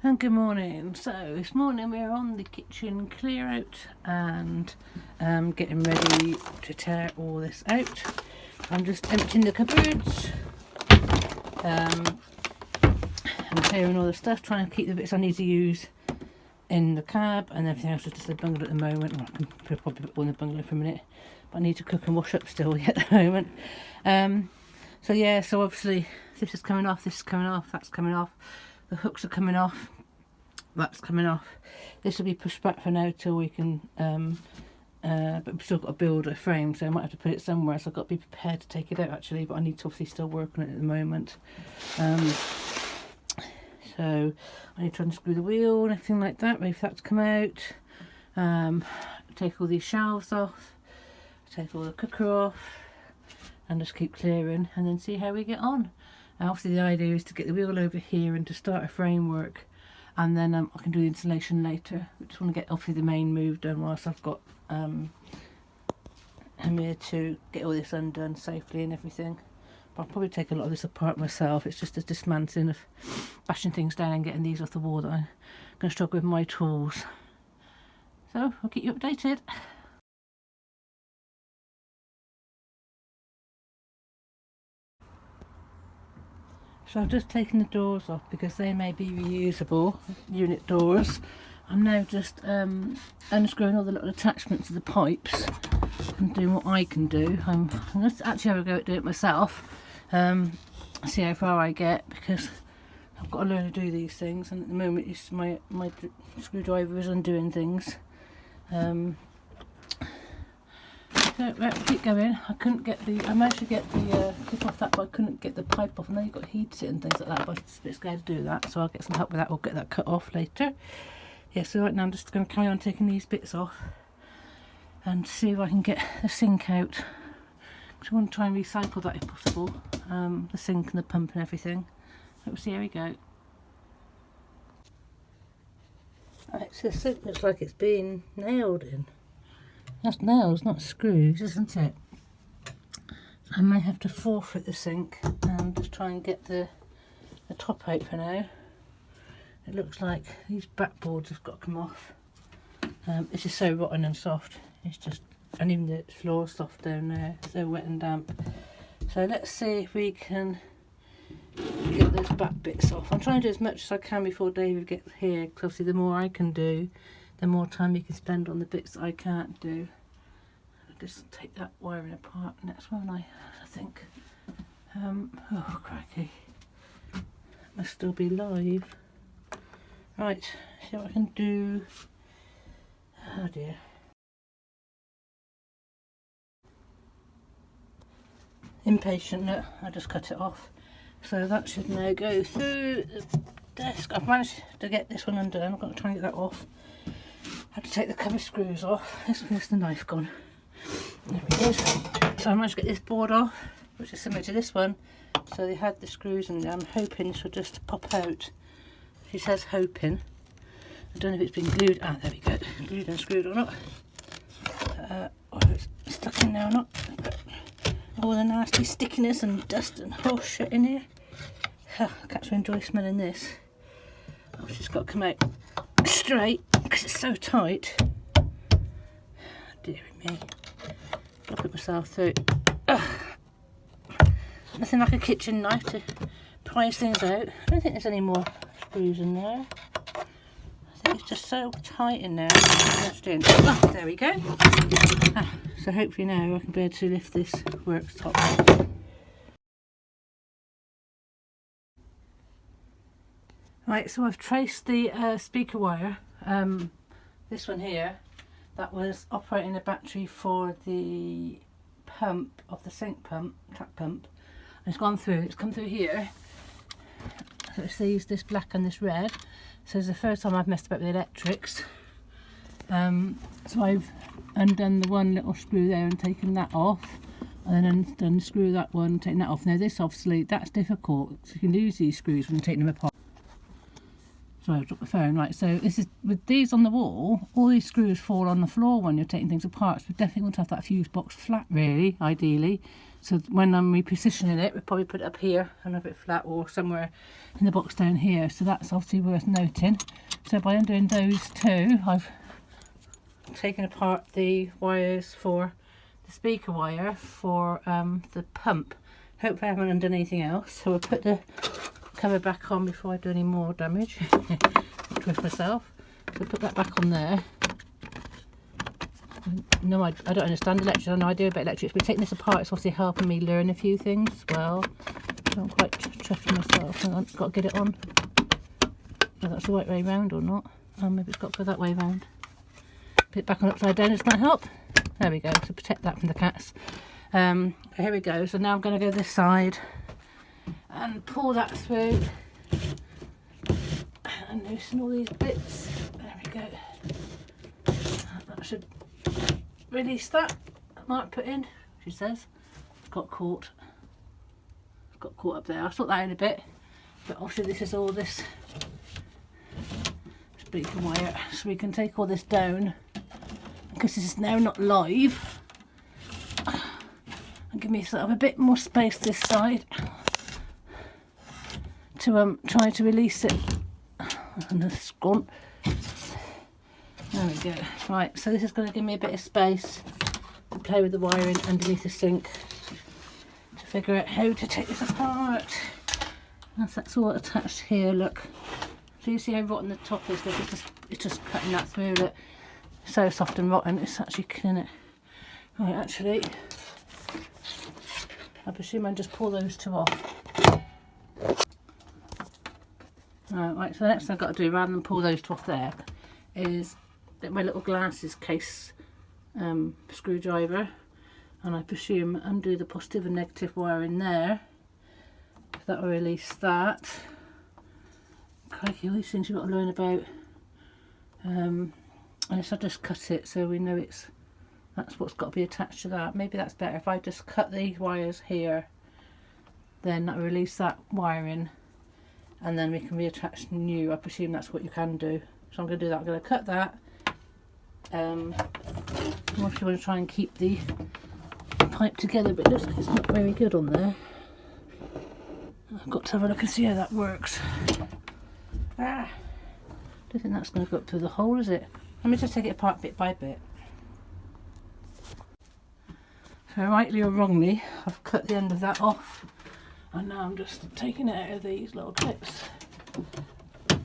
And good morning. So this morning we're on the kitchen clear out and getting ready to tear all this out. I'm just emptying the cupboards and clearing all the stuff, trying to keep the bits I need to use in the cab, and everything else is just the bungalow at the moment. Well, I can probably put all in the bungalow for a minute, but I need to cook and wash up still yet at the moment. So yeah, so obviously this is coming off, this is coming off, that's coming off. The hooks are coming off, that's coming off. This will be pushed back for now till we can, but we've still got to build a frame, so I might have to put it somewhere, so I've got to be prepared to take it out actually, but I need to obviously still work on it at the moment. So I need to unscrew the wheel and everything like that, wait for that to come out. Take all these shelves off, take all the cooker off, and just keep clearing and then see how we get on. Obviously the idea is to get the wheel over here and to start a framework, and then I can do the installation later. I just want to get obviously the main move done whilst I've got I'm here to get all this undone safely and everything. But I'll probably take a lot of this apart myself. It's just a dismantling of bashing things down and getting these off the wall that I'm going to struggle with my tools. So I'll keep you updated. So I've just taken the doors off because they may be reusable unit doors. I'm now just unscrewing all the little attachments to the pipes and doing what I can do. I'm going to actually have a go at doing it myself, see how far I get, because I've got to learn to do these things, and at the moment it's my screwdriver is undoing things. So right, keep going. I couldn't get the, I managed to get the clip off that, but I couldn't get the pipe off. I know you've got to heat it and things like that, but I was a bit scared to do that, so I'll get some help with that. I'll get that cut off later. Yeah, so right now I'm just going to carry on taking these bits off and see if I can get the sink out. I want to try and recycle that if possible, the sink and the pump and everything. Let's see how we go. Right, so the sink looks like it's being nailed in. That's nails, not screws, isn't it? I may have to forfeit the sink and just try and get the top out for now. It looks like these backboards have got to come off. It's just so rotten and soft. It's just, and even the floor's soft down there, so wet and damp. So let's see if we can get those back bits off. I'm trying to do as much as I can before David gets here, because obviously the more I can do, the more time he can spend on the bits that I can't do. I'll just take that wiring apart next one, I think. Oh crikey, must still be live. Right, see what I can do. Oh dear. Impatient, look, I just cut it off. So that should now go through the desk. I've managed to get this one undone. I've got to try and get that off. I have to take the cover screws off. Where's the knife gone? There it is. So I managed to get this board off, which is similar to this one. So they had the screws in there. I'm hoping this will just pop out. She says hoping. I don't know if it's been glued. Ah, there we go. Glued and screwed or not. Whether it's stuck in there or not. But all the nasty stickiness and dust and horse shit in here. I can't enjoy smelling this. Oh, it's just got to come out straight because it's so tight. Dear me. I'll put myself through. Nothing like a kitchen knife to prise things out. I don't think there's any more screws in there. I think it's just so tight in there. Oh, there we go. So hopefully now I can be able to lift this worktop up. Right, so I've traced the speaker wire. This one here, that was operating the battery for the pump of the sink pump, tap pump. And it's gone through, it's come through here. So it sees this black and this red. So it's the first time I've messed about with the electrics. So I've undone the one little screw there and taken that off, and then unscrew that one and taken that off. Now this obviously, that's difficult, so you can lose these screws when you take them apart. Sorry, I dropped the phone. Right, so this is, with these on the wall, all these screws fall on the floor when you're taking things apart. So we definitely want to have that fuse box flat, really, ideally. So when I'm repositioning it, we'll probably put it up here and have it flat, or somewhere in the box down here. So that's obviously worth noting. So by undoing those two, I've taken apart the wires for the speaker wire for the pump. Hopefully I haven't undone anything else. So we'll put the cover back on before I do any more damage. Twist myself. So put that back on there. No, I don't understand electrics. I have no idea about electrics, but taking this apart is obviously helping me learn a few things as well. I don't quite trust myself. I've got to get it on. Whether that's the right way round or not. Oh, maybe it's got to go that way round. Put it back on upside down. Does that help? There we go. So protect that from the cats. Here we go. So now I'm going to go this side and pull that through and loosen all these bits. There we go. That should release that. Mark put in, she says. Got caught up there. I'll sort that in a bit, but obviously this is all this speaker wire, so we can take all this down because this is now not live, and give me sort of a bit more space this side to try to release it. And the scrunt. There we go. Right, so this is going to give me a bit of space to play with the wiring underneath the sink to figure out how to take this apart. That's all attached here, look. So you see how rotten the top is? Look, it's just cutting that through. Look, so soft and rotten, it's actually killing it. Right, actually, I presume I just pull those two off. Right, so the next thing I've got to do, rather than pull those two off there, is get my little glasses case screwdriver, and I presume undo the positive and negative wire in there. That will release that. Crikey, all these things you've got to learn about. And if I just cut it so we know that's what's got to be attached to that. Maybe that's better if I just cut the wires here, then that will release that wiring, and then we can reattach new. I presume that's what you can do. So I'm going to do that. I'm going to cut that. If you want to try and keep the pipe together, but it looks like it's not very good on there. I've got to have a look and see how that works. I don't think that's going to go up through the hole, is it? Let me just take it apart bit by bit. So rightly or wrongly, I've cut the end of that off, and now I'm just taking it out of these little clips,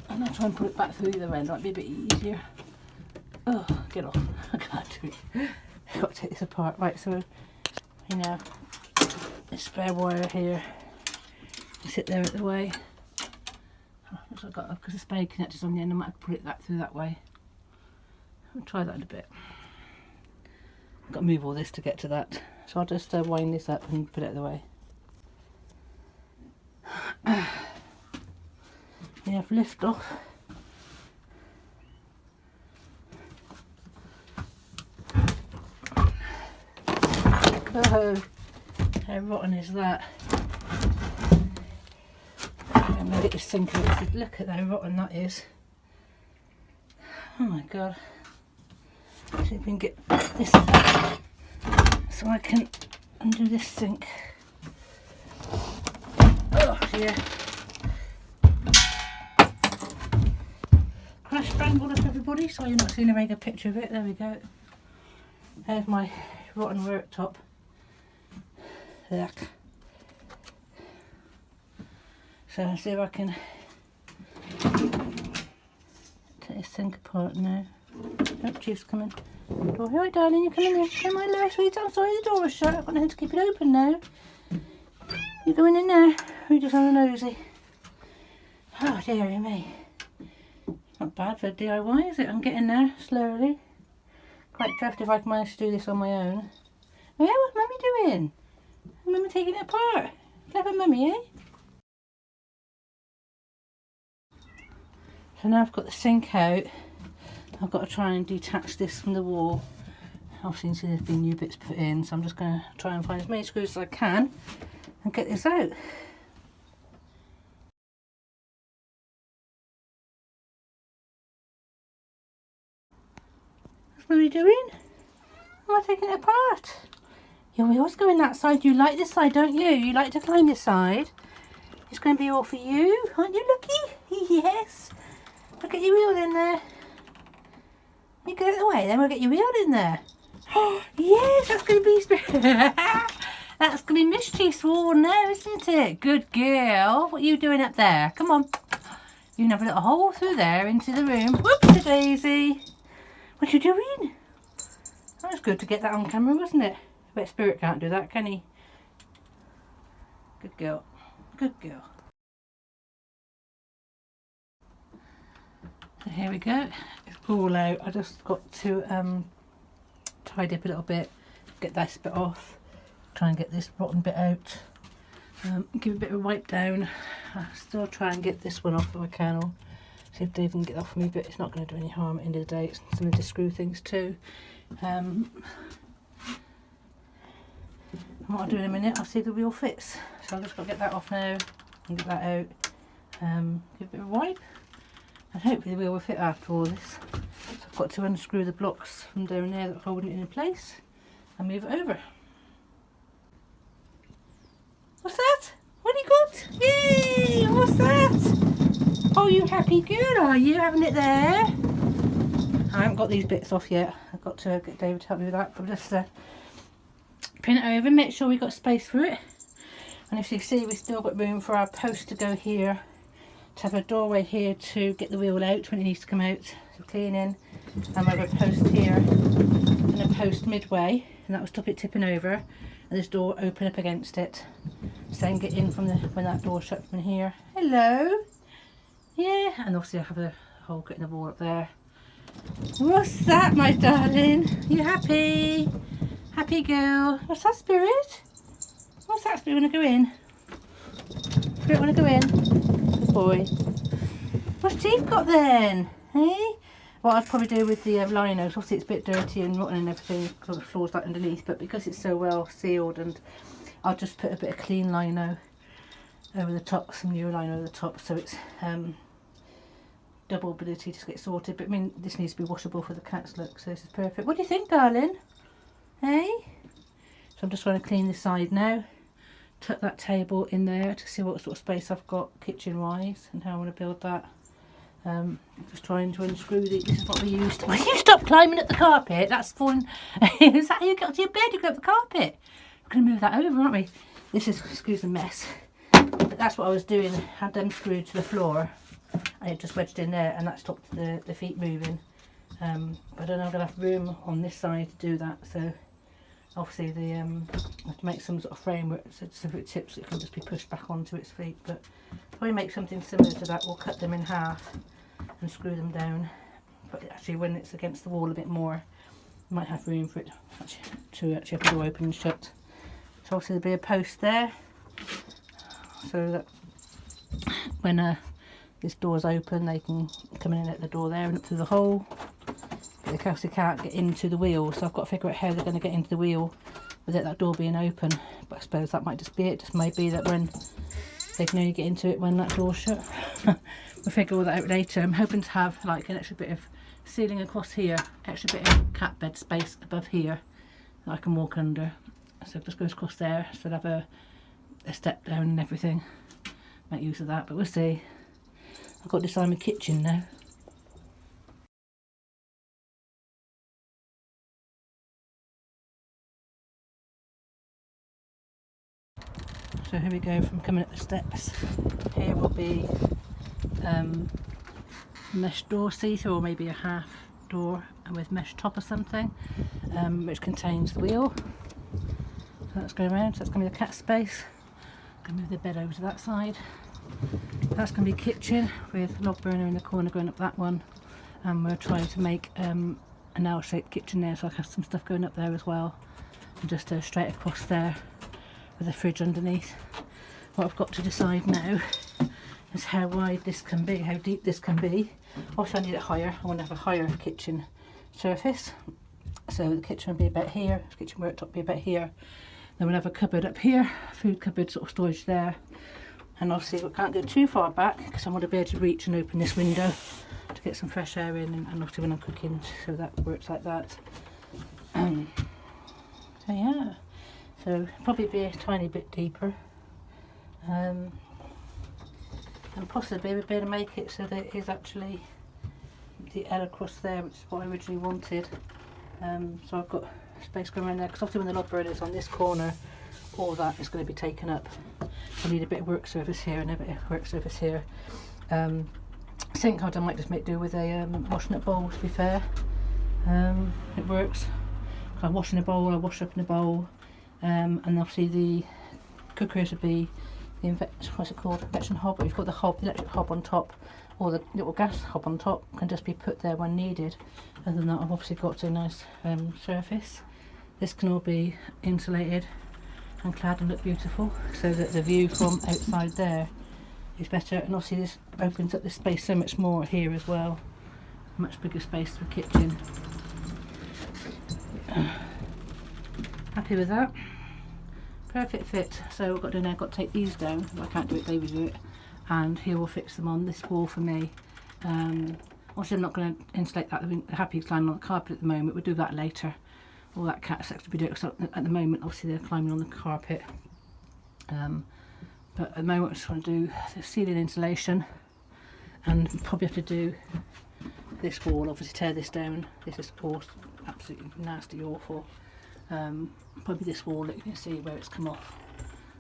and I'll try and put it back through either end. Might be a bit easier. Oh, get off! I can't do it. I've got to take this apart. Right, so you know, this spare wire here, sit there at the way. I've got, because the spade connector's on the end, I might have to put it through that way. I'll try that in a bit. I've got to move all this to get to that, so I'll just wind this up and put it out of the way. We have lift off. Oh, how rotten is that? I'm going to get this sink out. Look at how rotten that is. Oh my god. See if we can get this so I can undo this sink. Oh dear. Crash bangle up everybody, so you're not seeing a very good picture of it. There we go. There's my rotten worktop. Yuck. So I'll see if I can take this sink apart now. Oh, Chief's coming. Oh, hi darling, you coming in? Come on, Lois, sweet. I'm sorry, the door was shut. I've got nothing to keep it open now. You going in there? Or you just on a nosy? Oh, dearie me. Not bad for a DIY, is it? I'm getting there slowly. Quite chuffed if I can manage to do this on my own. Oh yeah, what's Mummy doing? Mummy taking it apart. Clever Mummy, eh? So now I've got the sink out, I've got to try and detach this from the wall. Obviously there's been new bits put in, so I'm just going to try and find as many screws as I can and get this out. What are you doing? Am I taking it apart? Your wheels go in that side. You like this side, don't you? You like to climb this side. It's going to be all for you. Aren't you lucky? Yes. Look at your wheel in there. You get out of the way, then we'll get your wheel in there. Oh, yes, that's going to be... That's going to be mischief sworn now, isn't it? Good girl. What are you doing up there? Come on. You can have a little hole through there into the room. Whoopsie daisy. What are you doing? That was good to get that on camera, wasn't it? But Spirit can't do that, can he? Good girl. Good girl. So here we go. It's all out. I just got to tidy up a little bit, get this bit off, try and get this rotten bit out, give it a bit of a wipe down. I'll still try and get this one off if I can, or see if Dave can get off me, but it's not going to do any harm at the end of the day. It's something to screw things to. And what I'll do in a minute, I'll see if the wheel fits. So I've just got to get that off now and get that out. Give it a bit of a wipe, and hopefully the wheel will fit after all this. So I've got to unscrew the blocks from down there that are holding it in place and move it over. What's that? What have you got? Yay! What's that? Oh, you happy girl, are you? Having it there? I haven't got these bits off yet. I've got to get David to help me with that. But just pin it over, make sure we've got space for it. And if you see, we've still got room for our post to go here, to have a doorway here to get the wheel out when it needs to come out, so cleaning. And we have a post here and a post midway, and that will stop it tipping over. And this door open up against it, so then get in from the when that door shuts from here. Hello. Yeah, and obviously I have a hole cut in the wall up there. What's that, my darling? You happy? Happy girl. What's that, Spirit? What's that, Spirit? Want to go in? Spirit, want to go in? Good boy. What's Steve got then? Hey? What I'd probably do with the lino, obviously it's a bit dirty and rotten and everything because the floor's like underneath, but because it's so well sealed, and I'll just put a bit of clean lino over the top, some new lino over the top, so it's double ability to get sorted. But I mean, this needs to be washable for the cats, look, so this is perfect. What do you think, darling? Hey? So I'm just trying to clean this side now, tuck that table in there to see what sort of space I've got kitchen wise and how I want to build that. Just trying to unscrew these. This is what we used. Will you stop climbing up the carpet? That's fun. Is that how you get to your bed? You go up the carpet. We're going to move that over, aren't we? This is, excuse the mess, but that's what I was doing. Had them screwed to the floor and it just wedged in there, and that stopped the feet moving. But I don't have enough room on this side to do that, so obviously the I have to make some sort of framework so if it tips it can just be pushed back onto its feet. But if we make something similar to that, we'll cut them in half and screw them down. But actually when it's against the wall a bit more, you might have room for it to actually have the door open and shut. So obviously there'll be a post there, so that when this door's open they can come in at the door there and up through the hole. But they obviously can't get into the wheel, so I've got to figure out how they're going to get into the wheel without that door being open. But I suppose that might just be it. Just may be that when they can only get into it when that door's shut. We'll figure all that out later. I'm hoping to have like an extra bit of ceiling across here, extra bit of cat bed space above here that I can walk under. So it just goes across there, so I'll have a step down and everything. Make use of that, but we'll see. I've got to design my kitchen now. So here we go from coming up the steps. Here will be mesh door see-through, or maybe a half door with mesh top or something, which contains the wheel. So that's going around, so that's going to be the cat space. I'm going to move the bed over to that side. That's going to be kitchen with log burner in the corner going up that one. And we're trying to make an L-shaped kitchen there, so I have some stuff going up there as well. And just straight across there with a fridge underneath. What I've got to decide now is how wide this can be, how deep this can be. Also I need it higher. I want to have a higher kitchen surface. So the kitchen will be about here, the kitchen worktop will be about here. Then we'll have a cupboard up here, food cupboard sort of storage there. And obviously we can't go too far back because I want to be able to reach and open this window to get some fresh air in, and obviously when I'm cooking, so that works like that. So yeah, so probably be a tiny bit deeper, and possibly we'll be able to make it so that it is actually the L across there, which is what I originally wanted. So I've got space going around there, because obviously when the log burner is on this corner, all that is going to be taken up. I need a bit of work surface here and a bit of work surface here. Sink hood I might just make do with a washing up bowl, to be fair. It works. I wash in a bowl, I wash up in a bowl, and obviously the cookers would be the what's it called, induction hob. You've got the hob, the electric hob on top, or the little gas hob on top can just be put there when needed. Other than that, I've obviously got a nice surface. This can all be insulated and clad and look beautiful, so that the view from outside there is better. And obviously this opens up this space so much more here as well, much bigger space for the kitchen. Happy with that. Perfect fit. So what I've got to do now, I've got to take these down. I can't do it, David do it, and he will fix them on this wall for me. Obviously I'm not going to insulate that, the Happy's climbing on the carpet at the moment. We'll do that later. All that cat sex to be doing, so at the moment obviously they're climbing on the carpet, but at the moment I just want to do the ceiling insulation, and probably have to do this wall, obviously tear this down. This is all absolutely nasty, awful. Probably this wall, you can see where it's come off,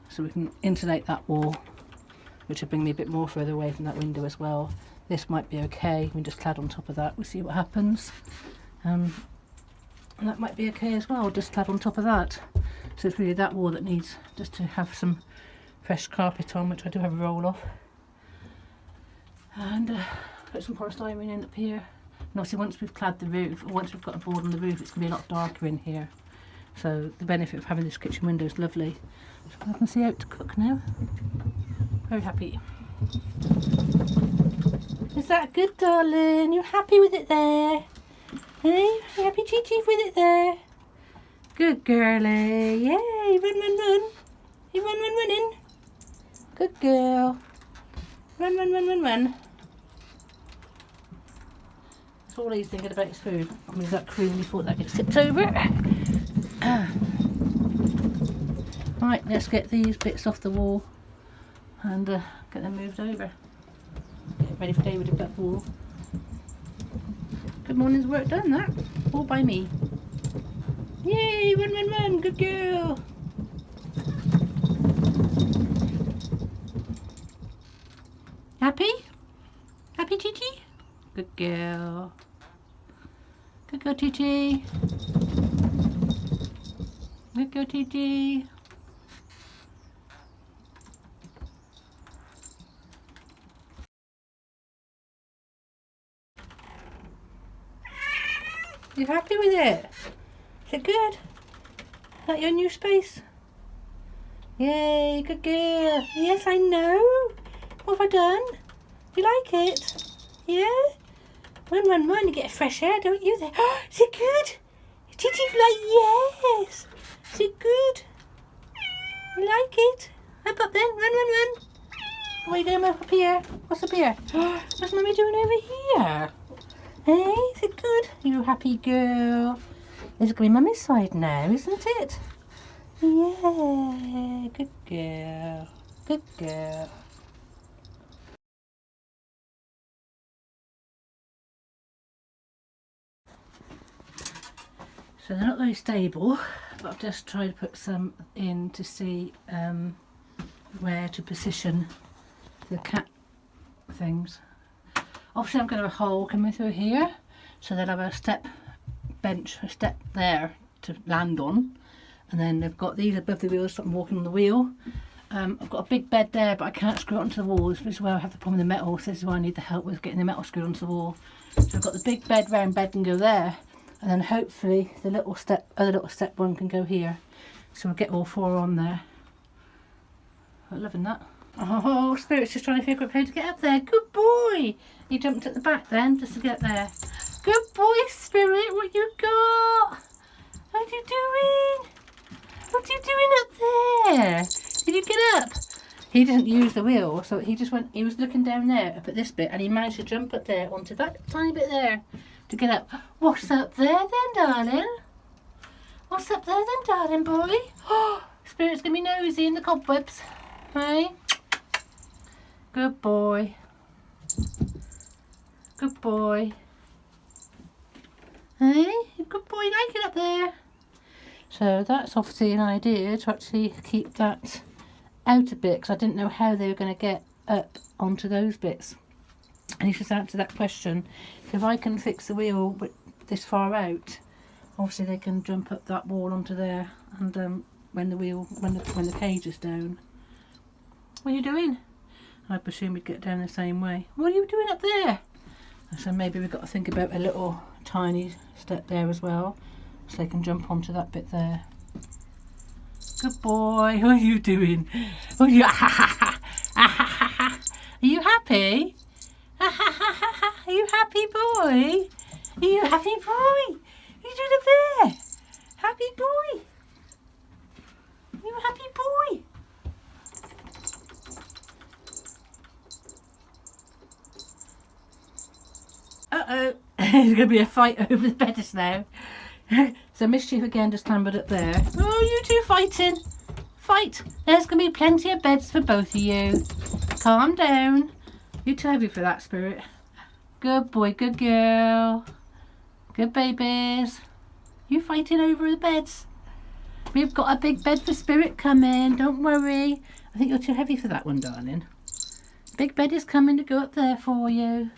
so we can insulate that wall, which will bring me a bit more further away from that window as well. This might be okay, we can just clad on top of that, we'll see what happens. And that might be okay as well, just clad on top of that. So it's really that wall that needs just to have some fresh carpet on, which I do have a roll of. And put some polystyrene in up here. And obviously once we've clad the roof, or once we've got a board on the roof, it's going to be a lot darker in here. So the benefit of having this kitchen window is lovely. So I can see out to cook now. Very happy. Is that good, darling? You're happy with it there? Hey, you happy Chi-Chi with it there? Good girlie. Yay, run, run, run. You run, run, running. Good girl. Run, run, run, run, run. That's all he's thinking about his food. I'm with that cream before that gets tipped over. Right, let's get these bits off the wall and get them moved over. Get ready for David to that wall. Good morning's work done, that. All by me. Yay, run, run, run, good girl. Happy? Happy, Chi-Chi? Good girl. Good girl, Chi-Chi. Good girl, Chi-Chi. You happy with it? Is it good? Is that your new space? Yay, good girl. Yes, I know. What have I done? Do you like it? Yeah? Run, run, run. You get fresh air, don't you? There. Oh, is it good? Chi-Chi's like, yes. Is it good? You like it? Up then. Run, run, run. What are you doing up here? What's up here? What's Mummy doing over here? Hey, is it good? You happy girl? This is going to be Mummy's side now, isn't it? Yeah, good girl. Good girl. So they're not very stable, but I've just tried to put some in to see where to position the cat things. Obviously I'm going to have a hole coming through here, so they'll have a step bench, a step there to land on, and then they've got these above the wheels so I'm walking on the wheel. I've got a big bed there, but I can't screw it onto the wall. This is where I have the problem with the metal, so this is why I need the help with getting the metal screwed onto the wall. So I've got the big bed, round bed can go there, and then hopefully the little step, other little step one can go here. So we'll get all four on there. I'm loving that. Oh, Spirit's just trying to figure out how to get up there. Good boy. He jumped at the back then just to get there. Good boy, Spirit. What you got? What you doing? What you doing up there? Did you get up? he didn't use the wheel, so he just went, he was looking down there up at this bit, and he managed to jump up there onto that tiny bit there to get up. What's up there then, darling? What's up there then, darling boy? Oh, Spirit's gonna be nosy in the cobwebs. Hey? Good boy. Good boy. Hey? Good boy, like it up there. So that's obviously an idea to actually keep that out a bit, because I didn't know how they were going to get up onto those bits. And he's just answered that question. If I can fix the wheel this far out, obviously they can jump up that wall onto there, and when the cage is down. What are you doing? I presume we'd get down the same way. What are you doing up there? So maybe we've got to think about a little tiny step there as well, so they can jump onto that bit there. Good boy. What are you doing? What are you? Are you happy? Are you happy, boy? Are you happy, boy? What are you doing up there? Happy boy. Are you happy, boy? Uh-oh. There's going to be a fight over the beds now. So Mischief again just clambered up there. Oh, you two fighting. Fight. There's going to be plenty of beds for both of you. Calm down. You're too heavy for that, Spirit. Good boy, good girl. Good babies. You fighting over the beds. We've got a big bed for Spirit coming. Don't worry. I think you're too heavy for that one, darling. Big bed is coming to go up there for you.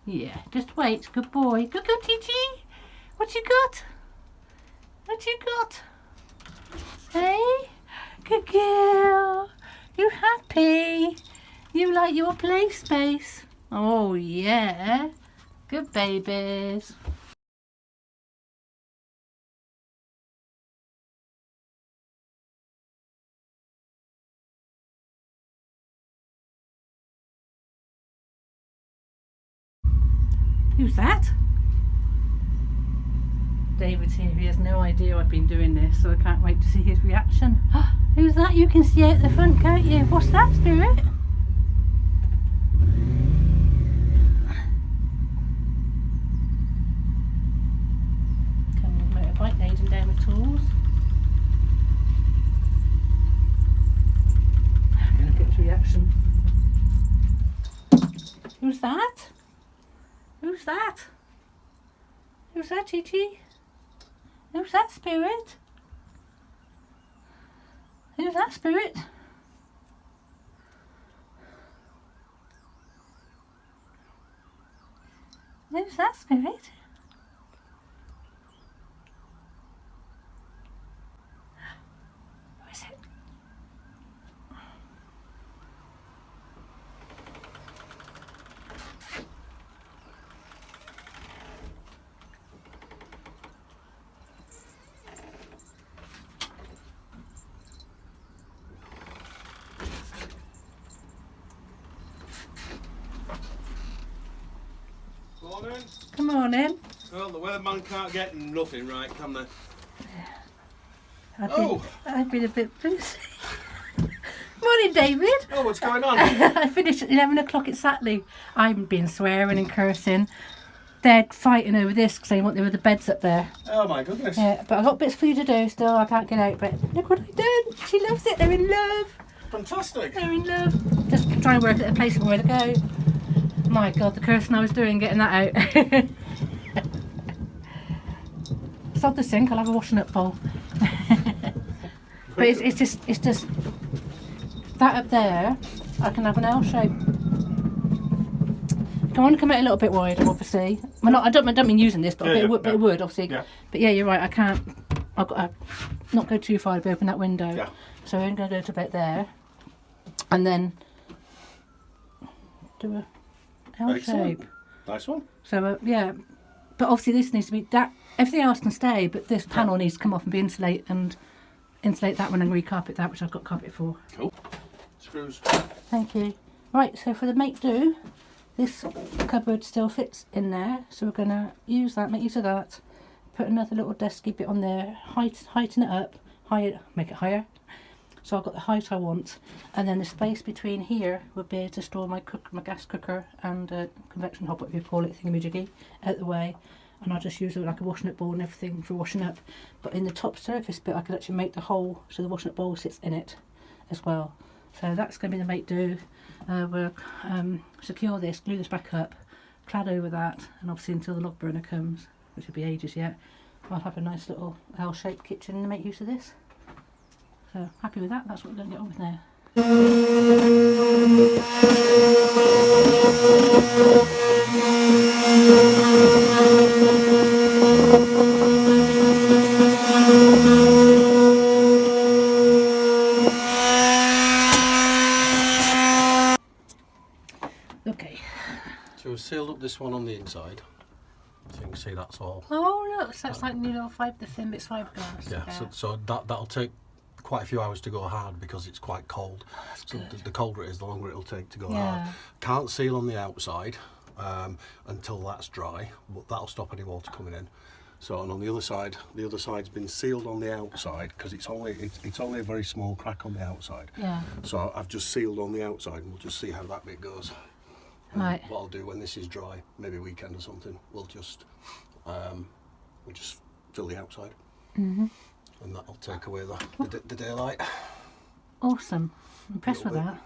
Yeah, just wait. Good boy. Good girl, TG. What you got? What you got? Hey? Good girl. You happy? You like your play space? Oh, yeah. Good babies. Who's that? David's here. He has no idea I've been doing this, so I can't wait to see his reaction. Who's that? You can see out the front, can't you? What's that, Spirit? Coming with motorbike, laden down with tools. I'm going to get his reaction. Who's that? Who's that? Who's that, Chi-Chi? Who's that, Spirit? Who's that, Spirit? Who's that, Spirit? Who is it? Morning. Come on in. Well, the weatherman can't get nothing right, can they? I've been a bit busy. Morning, David. Oh, what's going on? I finished at 11 o'clock exactly. I've been swearing and cursing. They're fighting over this because they want the beds up there. Oh my goodness. Yeah, but I've got bits for you to do still. I can't get out, but look what I've done. She loves it. They're in love. Fantastic. They're in love. Just trying to work at a place where to go. My God, the cursing I was doing getting that out. Sod the sink. I'll have a washing up bowl. But it's just that up there. I can have an L shape. I want to come out a little bit wider, obviously. Well, I don't mean using this, but, it would obviously. Yeah. But yeah, you're right. I can't. I've got to not go too far to open that window. Yeah. So we're going to go to about there, and then do a L shape. Nice one. So yeah, but obviously this needs to be that. Everything else can stay, but this panel needs to come off and be insulate that one and recarpet that, which I've got carpet for. Cool. Screws. Thank you. Right, so for the make do, this cupboard still fits in there, so we're going to use that, make use of that, put another little desky bit on there, heighten it up, make it higher, So I've got the height I want, and then the space between here would be to store my gas cooker and convection hob, whatever you call it, thingamajiggy, out the way. And I'll just use it like a washing up bowl and everything for washing up. But in the top surface bit, I could actually make the hole so the washing up bowl sits in it as well. So that's going to be the make do. We'll secure this, glue this back up, clad over that, and obviously until the log burner comes, which will be ages yet, I'll have a nice little L-shaped kitchen and make use of this. So happy with that. That's what we're going to get on with now. Okay. So we've sealed up this one on the inside. So you can see that's all. Oh look, so that's like the thin bit's fiberglass. Yeah. So that'll take quite a few hours to go hard because it's quite cold. So the colder it is, the longer it'll take to go hard. Can't seal on the outside until that's dry, but that'll stop any water coming in. So, and on the other side's been sealed on the outside because it's only a very small crack on the outside. Yeah. So I've just sealed on the outside, and we'll just see how that bit goes. Right. What I'll do when this is dry, maybe weekend or something, we'll just fill the outside, and that'll take away the daylight. Awesome. I'm impressed with that.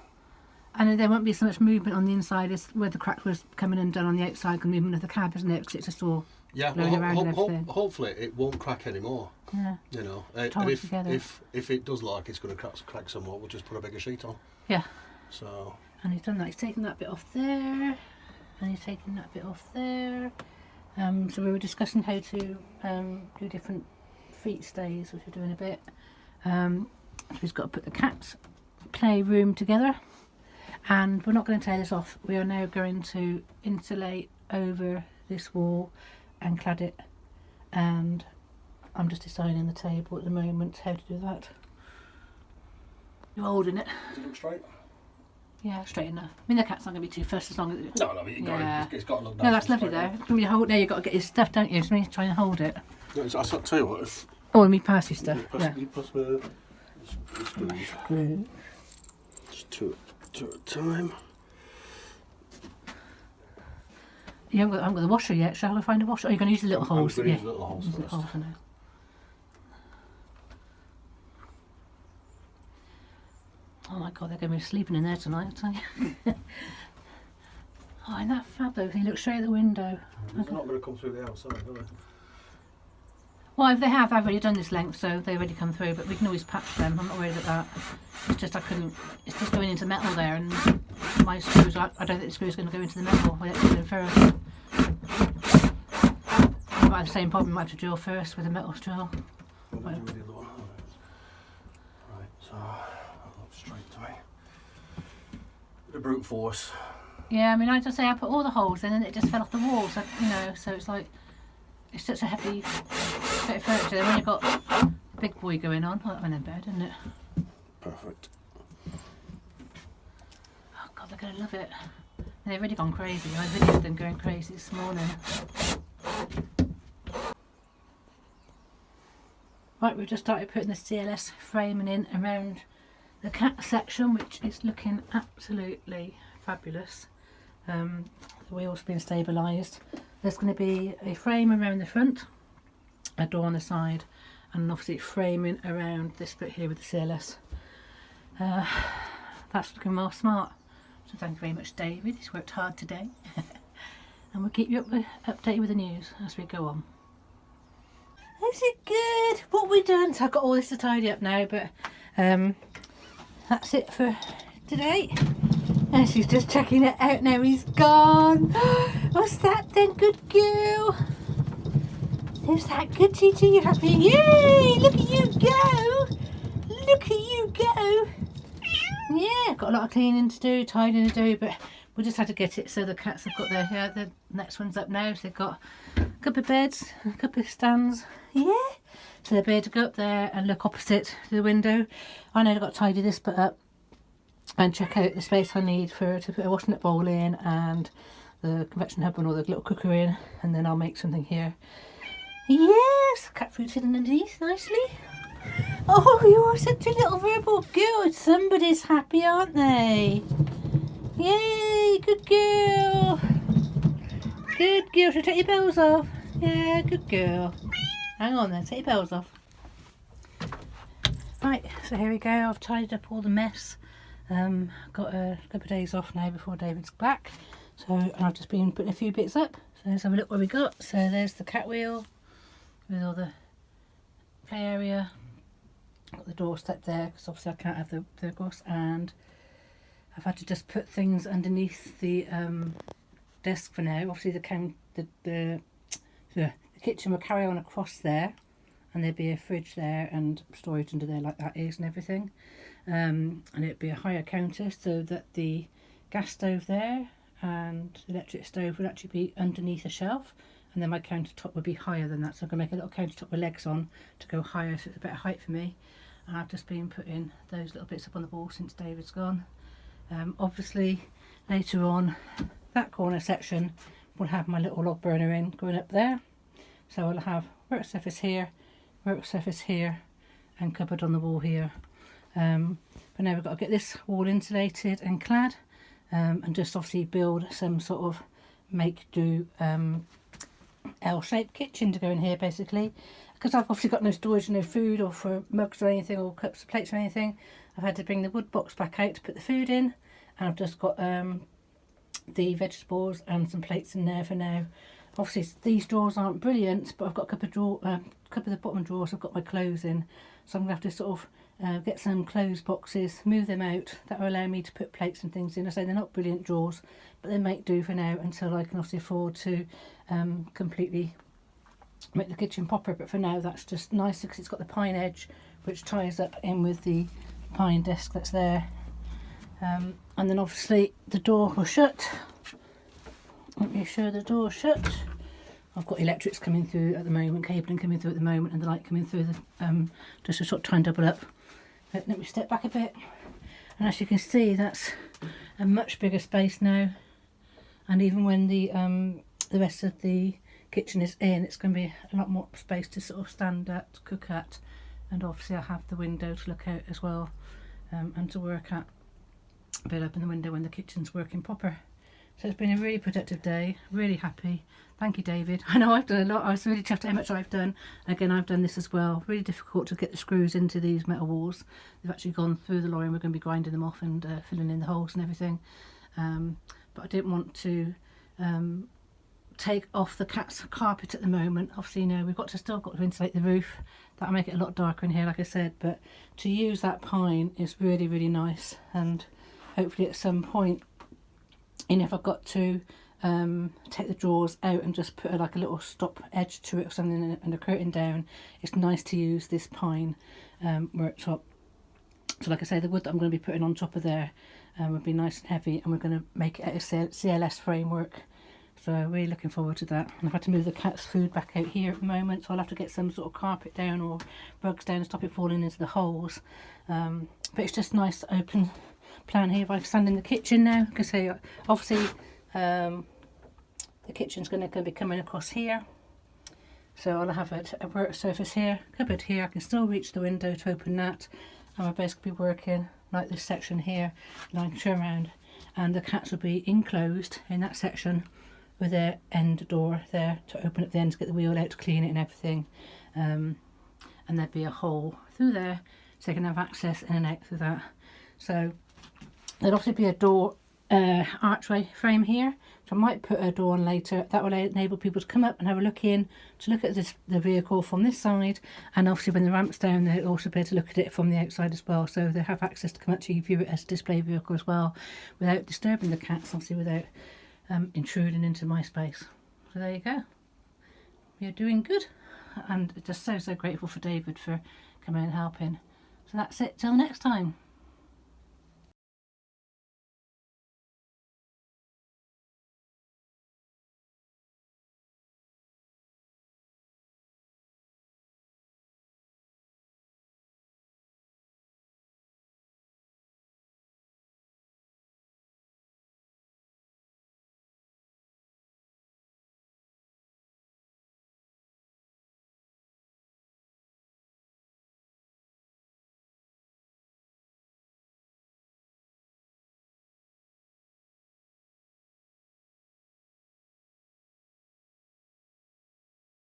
And there won't be so much movement on the inside as where the crack was coming undone on the outside, the movement of the cab, isn't it? Because it's just all blowing around and everything. Hopefully it won't crack anymore. Yeah. You know, and if it does look like it's going to crack somewhat, we'll just put a bigger sheet on. Yeah. So. And he's done that. He's taken that bit off there, and he's taken that bit off there. So we were discussing how to do different feet stays, which we're doing a bit. So we've got to put the cat's playroom together, and we're not going to tear this off. We are now going to insulate over this wall and clad it, and I'm just designing the table at the moment how to do that. You're holding it. Does it look straight? Yeah, straight enough. I mean, the cat's not going to be too fussed as long as it... No, but it's got to look nice. No, that's lovely though. When you hold, there you've got to get your stuff, don't you? So you try and hold it. No, I'll tell you what, if... Oh, I mean pass your stuff. You pass me the screws. Just two at a time. You haven't got the washer yet. Shall I find a washer? Or are you going to use the little holes? I'm going to use the little holes use first. The holes for now. Oh my god, they're going to be sleeping in there tonight, I'll tell you. Oh, isn't that fab though? He looks straight at the window. It's not going to come through the outside, are they? Well, if they have, I've already done this length, so they've already come through, but we can always patch them. I'm not worried about that. It's just I couldn't, it's just going into metal there, and my screws, I don't think the screw's going to go into the metal. We'll have to do them first. I might have the same problem, I might have to drill first with a metal drill. What do you do with the other one? Right, so that looks straight to me. Bit of brute force. Yeah, I mean, I just say I put all the holes in and it just fell off the wall, so, you know, so it's like, it's such a heavy bit of furniture. Then when you've got a big boy going on, well, that went in bed, didn't it? Perfect. Oh god, they're going to love it. They've already gone crazy. I videoed them going crazy this morning. Right, we've just started putting the CLS framing in around the cat section, which is looking absolutely fabulous. The wheel's been stabilised. There's going to be a frame around the front, a door on the side, and obviously framing around this bit here with the CLS. That's looking more smart. So thank you very much, David. He's worked hard today. And we'll keep you updated with the news as we go on. Is it good? What have we done? So I've got all this to tidy up now, but that's it for today. And she's just checking it out now. He's gone. What's that then, good girl? Is that good, Titi? You happy? Yay! Look at you go! Look at you go! Yeah, got a lot of cleaning to do, tidying to do, but we just had to get it so the cats have got their, the next one's up now, so they've got a couple of beds, a couple of stands, yeah. So they'll be able to go up there and look opposite to the window. I know I've got to tidy this bit up and check out the space I need to put a washing up bowl in and the convection hub and all the little cooker in, and then I'll make something here. Yes, cat food's hidden underneath nicely. Oh, you are such a little verbal girl. Somebody's happy, aren't they? Yay, good girl. Good girl. Should I take your bells off? Yeah, good girl. Hang on then, take your bells off. Right, so here we go. I've tidied up all the mess. Got a couple of days off now before David's back. So, and I've just been putting a few bits up. So let's have a look what we got. So there's the cat wheel with all the play area. Got the doorstep there because obviously I can't have the grass, and I've had to just put things underneath the desk for now. Obviously the kitchen will carry on across there, and there'd be a fridge there and storage under there like that is and everything, and it'd be a higher counter so that the gas stove there and the electric stove would actually be underneath a shelf, and then my countertop would be higher than that, so I'm going to make a little countertop with legs on to go higher so it's a better height for me. And I've just been putting those little bits up on the wall since David's gone. Obviously later on that corner section will have my little log burner in going up there, so I'll have work surface here, and cupboard on the wall here. But now we've got to get this wall insulated and clad, and just obviously build some sort of make do L-shaped kitchen to go in here basically, because I've obviously got no storage, no food or for mugs or anything or cups or plates or anything. I've had to bring the wood box back out to put the food in, and I've just got the vegetables and some plates in there for now. Obviously these drawers aren't brilliant, but I've got a couple of the bottom drawers I've got my clothes in, so I'm going to have to sort of get some clothes boxes, move them out. That will allow me to put plates and things in. I say they're not brilliant drawers, but they make do for now until I can obviously afford to completely make the kitchen proper. But for now that's just nice because it's got the pine edge which ties up in with the pine desk that's there, and then obviously the door will shut. Let me show the door shut. I've got electrics coming through at the moment, cabling coming through at the moment, and the light coming through the just to sort of try and double up. But let me step back a bit, and as you can see that's a much bigger space now, and even when the rest of the kitchen is in, it's going to be a lot more space to sort of stand at, cook at, and obviously I have the window to look out as well, and to work at. But open the window when the kitchen's working proper. So it's been a really productive day, really happy. Thank you, David. I know I've done a lot. I was really chuffed at how much I've done. Again, I've done this as well. Really difficult to get the screws into these metal walls. They've actually gone through the lorry and we're going to be grinding them off and filling in the holes and everything. But I didn't want to take off the cat's carpet at the moment. Obviously, you know, we've still got to insulate the roof. That'll make it a lot darker in here, like I said. But to use that pine is really, really nice. And hopefully at some point, if I've got to take the drawers out and just put like a little stop edge to it or something and a curtain down, it's nice to use this pine worktop. So like I say, the wood that I'm going to be putting on top of there would be nice and heavy, and we're going to make it out of CLS framework. So really looking forward to that. And I've had to move the cat's food back out here at the moment, so I'll have to get some sort of carpet down or rugs down to stop it falling into the holes. But it's just nice open plan here. If I stand in the kitchen now, because say obviously the kitchen's going to be coming across here, so I'll have a work surface here, cupboard here. I can still reach the window to open that, and I'll basically be working like this section here, and I can turn around, and the cats will be enclosed in that section with their end door there to open at the end to get the wheel out to clean it and everything, and there'd be a hole through there so they can have access in and out through that. So there'll obviously be a door archway frame here, so I might put a door on later. That will enable people to come up and have a look in, to look at the vehicle from this side, and obviously when the ramp's down they'll also be able to look at it from the outside as well, so they have access to come up to view it as a display vehicle as well, without disturbing the cats, obviously without intruding into my space. So there you go, we're doing good, and just so grateful for David for coming and helping. So that's it, till next time.